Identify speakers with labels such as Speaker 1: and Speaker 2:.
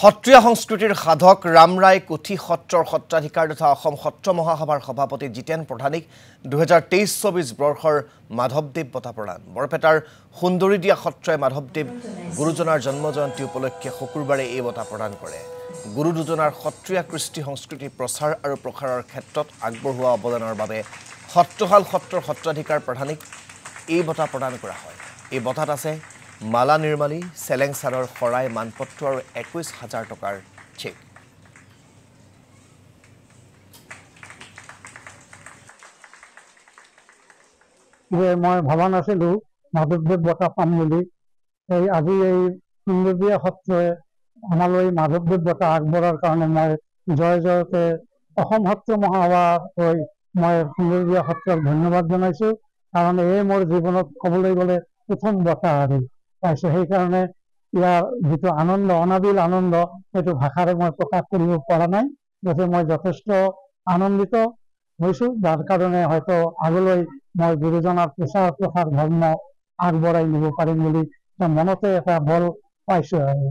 Speaker 1: সত্ৰীয়া সংস্কৃতিৰ সাধক ৰামৰাই কুঠি সত্ৰৰ সত্ৰাধিকাৰ তথা অসম সত্ৰ মহাসভাৰ সভাপতি জিতেন প্ৰধানিক 2023-24 বৰ্ষৰ মাধৱদেৱ বঁটা প্ৰদান। বৰপেটাৰ সুন্দৰীদিয়া সত্ৰই মাধৱদেৱ গুৰুজনাৰ জন্ম জয়ন্তী উপলক্ষে শুকুৰবাৰে এই বঁটা প্ৰদান কৰে। গুৰু দুজনাৰ সত্ৰীয়া কৃষ্টি সংস্কৃতি প্ৰচাৰ আৰু প্ৰসাৰৰ ক্ষেত্ৰত আগবঢ়োৱা অৱদানৰ বাবে সত্ৰহাল সত্ৰৰ সত্ৰাধিকাৰ প্ৰধানিক এই বঁটা প্ৰদান কৰা হয়। এই বঁটাত আছে মালা নিৰ্মালী, চেলেং চাদৰ, শৰাই, মানপত্ৰ আৰু 21,000 টকাৰ চেক।
Speaker 2: মই ভবা নাছিলোঁ মাধৱদেৱ বঁটা পাম বুলি। আজি এই সুন্দৰীদিয়া সত্ৰই আমালৈ মাধৱদেৱ বঁটা আগবঢ়াৰ কাৰণে মই জয় জয়তে অসম সত্ৰ মহাসভাৰ হৈ মই সুন্দৰীদিয়া সত্ৰক ধন্যবাদ জনাইছোঁ। কাৰণ এই মোৰ জীৱনত ক'বলৈ গ'লে প্ৰথম বঁটা আৰু পাইছোঁ। সেইকাৰণে ইয়াৰ যিটো আনন্দ, অনাবিল আনন্দ, সেইটো ভাষাৰে মই প্ৰকাশ কৰিব পৰা নাই। গতিকে মই যথেষ্ট আনন্দিত হৈছোঁ, যাৰ কাৰণে হয়তো আগলৈ মই গুৰুজনাৰ প্ৰচাৰ প্ৰসাৰ ধৰ্ম আগবঢ়াই নিব পাৰিম বুলি মনতে এটা বল পাইছোঁ আৰু